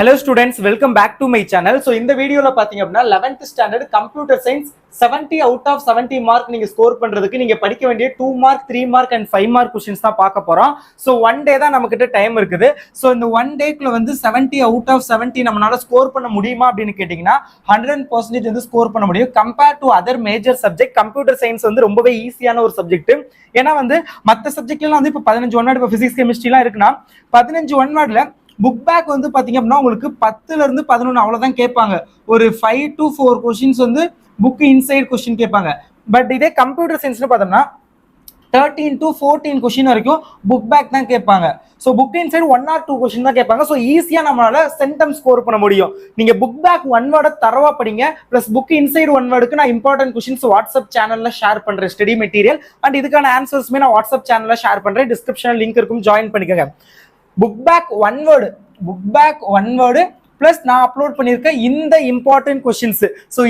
Hello students, welcome back to my channel. So இந்த வீடியோல பாத்தீங்க அப்படினா 11th standard computer science 70 out of 70 mark நீங்க ஸ்கோர் பண்றதுக்கு நீங்க படிக்க வேண்டிய 2 mark 3 mark and 5 mark questions தான் பார்க்க போறோம். So one day தான் நமக்கிட்ட டைம் இருக்குது. So இந்த one dayக்குள்ள வந்து 70 out of 70 நம்மனால ஸ்கோர் பண்ண முடியுமா அப்படினு கேட்டிங்கனா 100% வந்து ஸ்கோர் பண்ண முடியும். Compare to other major subject, computer science வந்து ரொம்பவே ஈஸியான ஒரு சப்ஜெக்ட். ஏனா வந்து மத்த சப்ஜெக்ட்லாம் வந்து இப்ப 15 ஒன் வேர்ட், இப்ப பிசிக்ஸ் கெமிஸ்ட்ரிலாம் இருக்குனா 15 ஒன் வேர்ட்ல புக் பேக் வந்து பாத்தீங்க அப்படின்னா உங்களுக்கு 10ல இருந்து 11 அவ்வளவுதான் கேட்பாங்க. ஒரு 5 to 4 கொஸ்டின்ஸ் வந்து புக் இன்சைட் கொஸ்டின் கேட்பாங்க. பட் இதே கம்ப்யூட்டர் சயின்ஸ்னு பார்த்தோம்னா 13 to 14 கொஸ்டின் வரைக்கும் புக் பேக் தான் கேட்பாங்க. So book inside 1 or 2 question தான் கேட்பாங்க. ஸோ ஈஸியா நம்மளால சென்டம் ஸ்கோர் பண்ண முடியும். நீங்க புக் பேக் ஒன் வேர்டை தரவா படிங்க, பிளஸ் புக் இன்சைட் ஒன் வேர்டுக்கு நான் இம்பார்ட்டன்ட் கொஸ்டின்ஸ் வாட்ஸ்அப் சேனல்ல ஷேர் பண்றேன், ஸ்டடி மெட்டீரியல் அண்ட் இதுக்கான ஆன்சர்ஸ்மே நான் வாட்ஸ்அப் சேனல்ல ஷேர் பண்றேன். டிஸ்கிரிப்ஷன் லிங்க் இருக்கும், ஜாயின் பண்ணிக்கோங்க. Book back one word plus நான் அப்லோட் பண்ணியிருக்க இந்த இம்பார்ட்டன்ட் கொஸ்டின்ஸ். ஸோ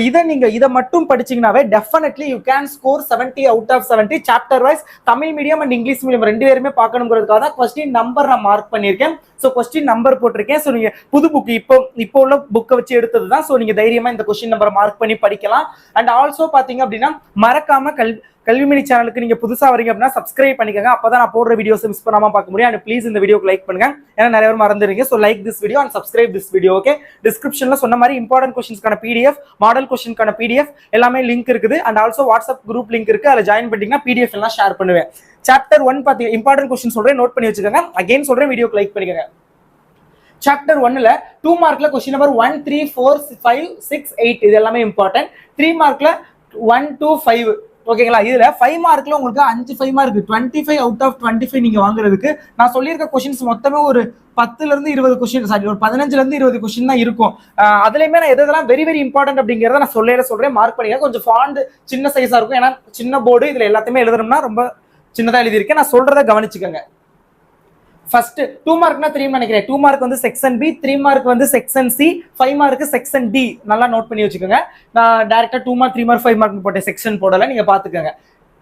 இதை மட்டும் படிச்சீங்கன்னாவே definitely you can score 70 out of 70. Chapter wise Tamil medium and English medium ரெண்டு பேருமே பார்க்கணுங்கிறதுக்காக தான் கொஸ்டின் நம்பர் நான் மார்க் பண்ணியிருக்கேன். ஸோ கொஸ்டின் நம்பர் போட்டிருக்கேன். ஸோ நீங்க புது புக் இப்போ உள்ள புக்கை வச்சு எடுத்தது தான். ஸோ நீங்க தைரியமா இந்த கொஸ்டின் நம்பரை மார்க் பண்ணி படிக்கலாம். அண்ட் ஆல்சோ பாத்தீங்க அப்படின்னா மறக்காம கல்விமணி சேனலுக்கு நீங்க புதுசா வரீங்க அப்படின்னா சப்ஸ்கிரைப் பண்ணிக்கோங்க. அப்பதான் நான் போடுற வீடியோஸ் மிஸ் பண்ணாம பார்க்க முடியும். அண்ட் ப்ளீஸ் இந்த வீடியோக்கு லைக் பண்ணுங்க, ஏன்னா நிறைய பேர் மறந்துடுங்க. So like this video and subscribe this video. Okay, டிஸ்கிரிப்ஷன்ல சொன்ன மாதிரி இம்பார்ட்டன்ட் கொஸ்டின்ஸ்க்கான PDF, மாடல் கொஸ்டின்கான PDF எல்லாமே லிங்க் இருக்குது. And also WhatsApp group link இருக்கு, அதில் ஜாயின் பண்ணிட்டீங்கன்னா PDF எல்லாம் ஷேர் பண்ணுவேன். சாப்டர் 1 பாத்தீங்க இம்பார்ட்டன்ட் கொஸ்டின் சொல்றேன், நோட் பண்ணி வச்சுக்கோங்க. அகைன் சொல்றேன், வீடியோக்கு லைக் பண்ணிக்கோங்க. சாப்டர் 1ல 2 மார்க்ல கொஸ்டின் நம்பர் 1, 3, 4, 5, 6, 8 இது எல்லாமே இம்பார்ட்டன்ட். 3 மார்க்ல 1 to 5 ஓகேங்களா. இதுல 5 மார்க்ல உங்களுக்கு 5 மார்க் 25 அவுட் ஆஃப் 25 நீங்க வாங்குறதுக்கு நான் சொல்லியிருக்க கொஸ்டின்ஸ் மொத்தமே ஒரு 10ல இருந்து 20 கொஸ்டின், சாரி ஒரு 15ல இருந்து 20 கொஸ்டின் தான் இருக்கும். அதுலயுமே நான் எதெல்லாம் வெரி வெரி இம்பார்ட்டன்ட் அப்படிங்கறத நான் சொல்றேன், மார்க் பண்ணிக்க. கொஞ்சம் ஃபாண்ட் சின்ன சைஸா இருக்கும், ஏன்னா சின்ன போர்டு. இதுல எல்லாத்தையுமே எழுதணும்னா ரொம்ப சின்னதா எழுதியிருக்கேன். நான் சொல்றதை கவனிச்சுக்கோங்க. ஃபர்ஸ்ட் 2 மார்க்னா 3 நினைக்கிறேன். 2 மார்க் வந்து செக்ஷன் பி, 3 மார்க் வந்து section C, 5 mark section D. நல்லா நோட் பண்ணி வச்சுக்கோங்க. நான் டைரக்டா 2 மார்க் 3 மார்க் 5 மார்க் போட்டேன், செக்ஷன் போடல, நீங்க பாத்துக்கோங்க.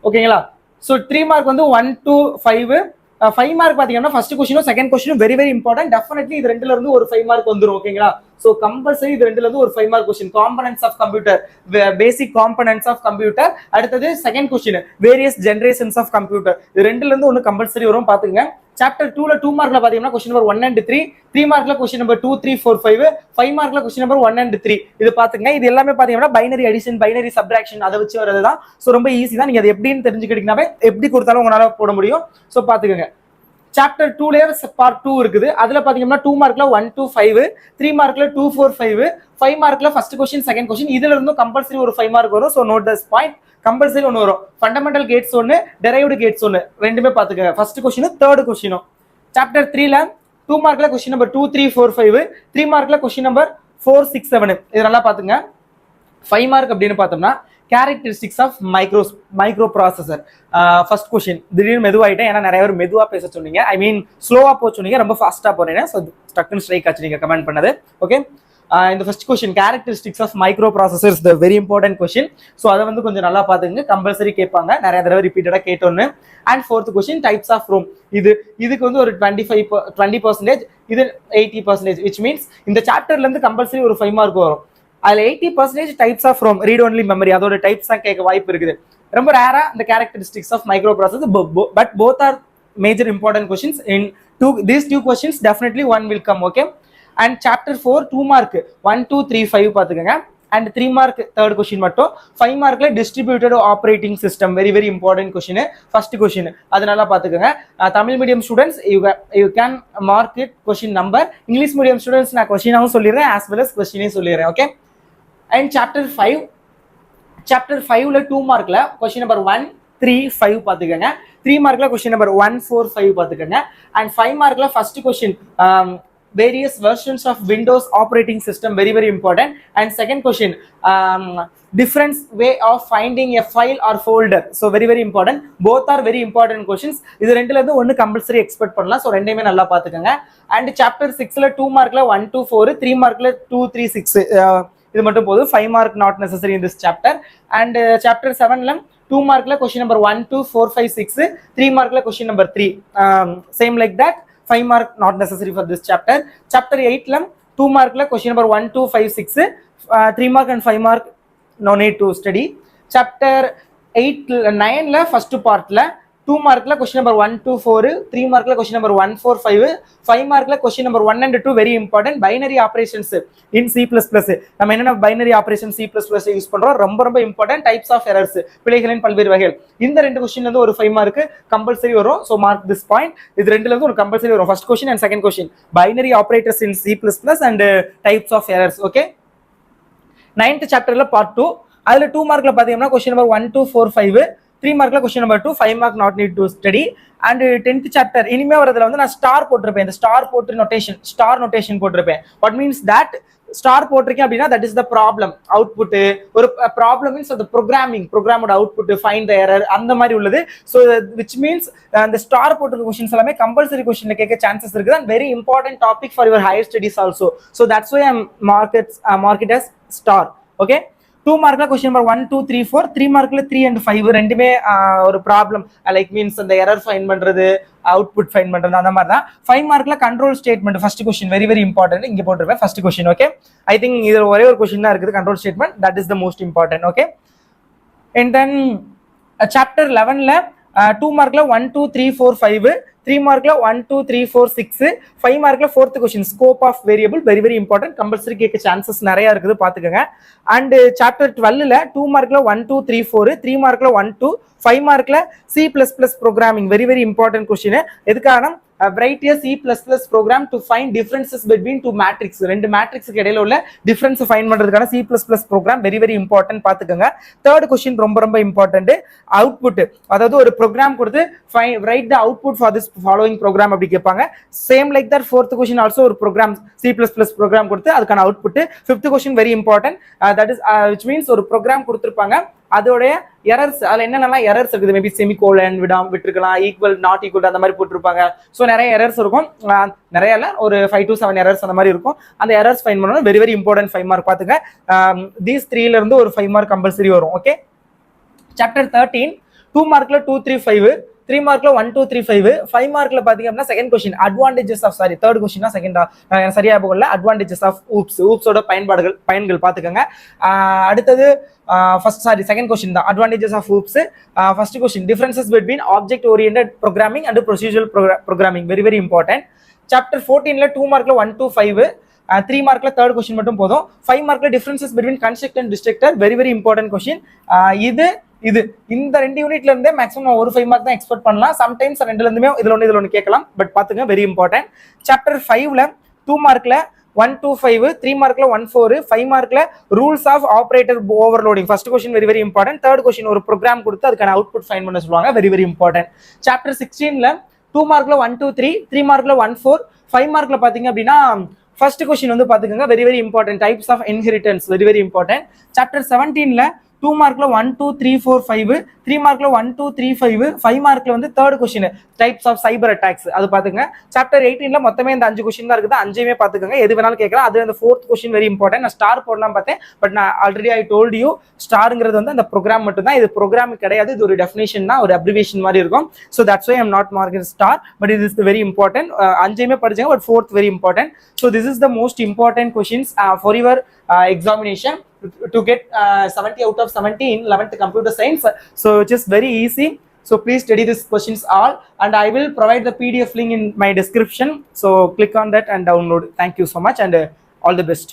ஓகேங்களா. ஸோ 3 மார்க் வந்து 1 to 5. 5 மார்க் பாத்தீங்கன்னா ஃபர்ஸ்ட் கொஸ்டினும் செகண்ட் கொஸ்டினும் வெரி வெரி இம்பார்ட்டன்ட். டெஃபினெட்லி இது ரெண்டுல இருந்து ஒரு 5 மார்க் வந்துடும். ஓகேங்களா. ஸோ கம்பல்சரி இது ரெண்டுல இருந்து ஒரு 5 mark question. Components of computer, basic components of computer. அடுத்தது second question various generations of computer. இது ரெண்டுல இருந்து ஒன்று கம்பல்சரி வரும், பாத்துங்க. சாப்டர் 2ல 2 மார்க்ல பாத்தீங்கன்னா question number 1 and 3, 3 மார்க்ல question number 2, 3, 4, 5 மார்க்ல கொஸ்டின் நம்பர் 1 and 3. இது பாத்துங்க. இது எல்லாமே பாத்தீங்கன்னா பைனரி அடிஷன், பைனரி சப்ட்ராக்ஷன் அதை வச்சு வரதுதான். சோ ரொம்ப ஈஸி தான். நீங்க அது எப்படின்னு தெரிஞ்சுக்கிட்டீங்கன்னாவே எப்படி கொடுத்தாலும் உங்களால போட முடியும். சோ பாத்துக்கோங்க. சாப்டர் 2லயே பார்ட் 2 இருக்குது. அதுல பாத்தீங்கன்னா 2 மார்க்ல 1 to 5, 3 mark 2, 4, 5 மார்க்ல first question second question. இதுல இருந்தும் கம்பல்சரி ஒரு 5 மார்க் வரும். So note this point. Compulsory ஒன்று வரும். ஃபண்டமெண்டல் கேட்ஸ் ஒன்று, டெரைவ்டு கேட்ஸ் ஒன்று, ரெண்டுமே பாத்துக்கோங்க. ஃபர்ஸ்ட் கொஸ்டினும் தேர்ட் கொஸ்டினும். சாப்டர் 3ல 2 மார்க்ல கொஸ்டின் நம்பர் 2, 3, 4, 5, 3 மார்க்ல கொஸ்டின் நம்பர் 4, 6, 7 இது நல்லா பாத்துங்க. 5 மார்க் அப்படின்னு பார்த்தோம்னா characteristics of microprocessor. First question திடீர்னு மெதுவாயிட்டேன், ஏன்னா நிறைய பேர் மெதுவா பேச சொன்னீங்க, ஐ மீன் ஸ்லோவா போக சொன்னீங்க, ரொம்ப ஃபாஸ்டா போறேன். ஸோ ஸ்ட்ரக்னு ஸ்ட்ரைக் ஆச்சு நீங்க கமெண்ட் பண்ணது. ஓகே, இந்த first question characteristics of microprocessors the very important question. So அதை வந்து கொஞ்சம் நல்லா பாத்துங்க, கம்பல்சரி கேட்பாங்க, நிறைய தடவை ரிப்பீட்டடா கேட்டோன்னு. And fourth question types of ROM. இதுக்கு வந்து ஒரு 20%, இது 80%, விச் மீன்ஸ் இந்த சாப்டர்ல இருந்து கம்பல்சரி ஒரு 5 மார்க் வரும். அதுல 80% types of ROM, read only memory, அதோட டைப்ஸ் தான் கேட்க வாய்ப்பு இருக்குது. ரொம்ப ரேரா இந்த characteristics of microprocessor, but both are major important questions. In these two questions definitely one will come. Okay, and chapter 4 2 mark 1, 2, 3, 5 பாத்துக்கங்க. and 3 mark third question மட்டும். 5 மார்க்ல distributed operating system very very important question. first question அதனால பாத்துக்கங்க. Tamil medium students you can mark it question number. English medium students நான் கொஸ்டினாவும் சொல்லிடுறேன், as well as கொஸ்டினையும் சொல்லிடுறேன். Okay, and chapter 5ல 2 மார்க்ல கொஸ்டின் நம்பர் 1, 3, 5 பாத்துக்கங்க. 3 மார்க்ல கொஸ்டின் நம்பர் 1, 4, 5 பாத்துக்கங்க. and 5 மார்க்ல first question various versions of Windows operating system, very very important. and second question different way of finding a file or folder, so very very important. both are very important questions. இது ரெண்டுல இருந்து ஒன்னு compulsory expect பண்ணலாம். So ரெண்டையுமே நல்லா பாத்துக்கங்க. and chapter 6ல 2 மார்க்ல 1 to 4, 3 mark 2, 3, 6 இது மட்டும் போதும். 5 mark not necessary in this chapter. and chapter 7ல 2 மார்க்ல question number 1, 2, 4, 5, 6, 3 மார்க்ல question number 3, same like that. 5 mark not necessary for this chapter. Chapter 8ல 2 mark question number 1, 2, 5, 6, 3 mark and 5 mark no need to study. Chapter 8 9 first part 2 mark question number 1, 2, 4, 3 mark question number 1, 4, 5, 5 mark question number 1 and 2 very important binary operations in C++. நம்ம என்னென்ன binary operations C++ use பண்றோம், ரொம்ப important types of errors, பிழைகளின் பல்வேறு வகைகள். இந்த ரெண்டு கொஸ்டின்ல இருந்து ஒரு 5 மார்க் கம்பல்சரி வரும். so mark this point. இது ரெண்டுல இருந்து ஒரு கம்பல்சரி வரும், first question and second question, binary operators in C++ and types of errors. okay, 9th chapterல part 2, அதுல 2 மார்க்ல பாத்தீங்கன்னா question number 1, 2, 4, 5, 3 மார்க்ல question number 2, 5 mark not need to study. and 10th chapter இனிமே வரதுல வந்து நான் ஸ்டார் போட்டிருப்பேன், இந்த ஸ்டார் போட்டு நோட்டேஷன், ஸ்டார் நோட்டேஷன் போட்டிருப்பேன். what means that ஸ்டார் போட்டிருக்கேன் அப்படின்னா that is the problem output. ஒரு problem means the programோட output, find the error அந்த மாதிரி உள்ளது. so which means the star போட்டிருக்க questions எல்லாமே கம்பல்சரி questionல கேட்க chances இருக்குது and very important topic for your higher studies also. so that's why I'm mark it as star. okay, 2 மார்க்ல question number 1, 2, 3, 4, 3 மார்க்ல 3 and 5 ரெண்டுமே ஒரு problem, like means அந்த error find பண்றது, output find பண்றது அந்த மாதிரி தான். 5 மார்க்ல control statement first question very important, இங்க போட்டுருப்பேன் first question. Okay, I think இது ஒரே ஒரு கொஸ்டின் தான் இருக்குது, control statement, that is the most important. Okay, and then chapter 11ல 2 மார்க்ல 1, 2, 3, 4, 5, 3 மார்க்ல 1, 2, 3, 4, 6, 5 மார்க்ல 4th question scope of variable very important, compulsory கேட்க சான்சஸ் நிறைய இருக்குது பாத்துக்கோங்க. அண்ட் சாப்டர் 12ல 2 மார்க்ல 1, 2, 3, 4, 3 மார்க்ல 1, 2, 5 மார்க்ல C++ programming very important question. எதுக்காக write a C++ program to find differences between two matrix, ரெண்டு மேட்ரிக்ஸ்க்கு இடையில உள்ள டிஃபரன்ஸ் ஃபைண்ட் பண்றதுக்கான C++ program வெரி இம்பார்ட்டன்ட் பாத்துக்கோங்க. தேர்ட் கொஸ்டின் ரொம்ப இம்பார்ட்டன்ட், அவுட்புட், அதாவது ஒரு ப்ரோக்ராம் கொடுத்து write the output for this following program அப்படி கேட்பாங்க. Same like that fourth question also ஒரு ப்ரோக்ராம் C++ ப்ரோக்ராம் கொடுத்து அதுக்கான output. Fifth question very important, that is which means ஒரு ப்ரோக்ராம் கொடுத்திருப்பாங்க, அதோட எரர்ஸ், அதுல என்னென்னலாம் எரர்ஸ் இருக்குது, மேபி செமிகோலன் விட்டுருக்கலாம், ஈக்குவல் நாட் ஈக்குவல் அந்த மாதிரி போட்டிருப்பாங்க. ஸோ நிறைய எரர்ஸ் இருக்கும், நிறைய இல்ல ஒரு 5 to 7 எரர்ஸ் அந்த மாதிரி இருக்கும். அந்த எரர்ஸ் ஃபைண்ட் பண்ணணும், வெரி இம்பார்ட்டன்ட் 5 மார்க் பாத்துங்க. தீஸ் 3ல இருந்து ஒரு 5 மார்க் கம்பல்சரி வரும். ஓகே, சாப்டர் 13 2 மார்க்ல 2, 3, 5, 3 மார்க்ல 1, 2, 3, 5, 5 மார்க்ல பாத்தீங்க அப்படின்னா second question advantages of, sorry third question செகண்டா சரியா போகல, அட்வான்டேஜஸ் ஆஃப் ஊப்ஸோட பயன்கள் பாத்துக்கோங்க. அடுத்தது செகண்ட் கொஸ்டின் தான் advantages of OOPS. First question differences between object oriented programming and procedural programming very important. Chapter 14ல 2 மார்க்ல 1, 2, 5, 3 மார்க்ல தேர்ட் கொஸ்டின் மட்டும் போதும். 5 மார்க்ல differences between constructor and destructor very important question. இது இந்த ரெண்டு யூனிட்ல இருந்தே மேக்ஸிமம் ஒரு 5 மார்க் தான் எக்ஸ்பெக்ட் பண்ணலாம். சம்டைம்ஸ் ரெண்டுல இருந்துமே இதுல ஒன்று கேட்கலாம், பட் பாத்துங்க வெரி இம்பார்ட்டன்ட். சாப்டர் 5ல 2 மார்க்ல 1, 2, 5, 3 மார்க்ல 1, 4, 5 மார்க்ல rules of operator overloading first question very important. Third question ஒரு ப்ரோக்ராம் கொடுத்து அதுக்கான அவுட்புட் ஃபைண்ட் பண்ண சொல்லுவாங்க, வெரி இம்பார்ட்டன்ட். சாப்டர் 16ல 2 மார்க்ல 1, 2, 3, 3 மார்க்ல 1, 4, 5 மார்க்ல பாத்தீங்க அப்படின்னா ஃபர்ஸ்ட் கொஸ்டின் வந்து பாத்துக்கோங்க, very important, types of inheritance very important. Chapter 17ல 2 மார்க்ல 1, 2, 3, 4, 5, 3 மார்க்ல 1, 2, 3, 5, 5 மார்க்ல வந்து third question types of cyber attacks அது பாத்துங்க. சாப்டர் 18ல மொத்தமே இந்த 5 கொஸ்டின் தான் இருக்குது, 5மே பாத்துக்கோங்க, எது வேணாலும் கேட்கலாம். அது அந்த ஃபோர்த் கொஸ்டின் வெரி இம்பார்ட்டன்ட். நான் ஸ்டார் போடலாம் பார்த்தேன், பட் நான் ஆல்ரெடி ஐ டோல்ட் யூ ஸ்டார்ங்கிறது வந்து அந்த ப்ரோக்ராம் மட்டும் தான், இது ப்ரோக்ராம் கிடையாது, இது ஒரு டெஃபினேஷன் தான், ஒரு அப்ரிவேஷன் மாதிரி இருக்கும். So that's why I am not marking star, but இது இஸ் வெரி இம்பார்ட்டன்ட். 5மே படிச்சுங்க, but fourth very important. So this is the most important questions for your examination to get 70 out of 70 in 11th computer science. So just very easy, so please study these questions all, and I will provide the PDF link in my description, so click on that and download. Thank you so much, and all the best.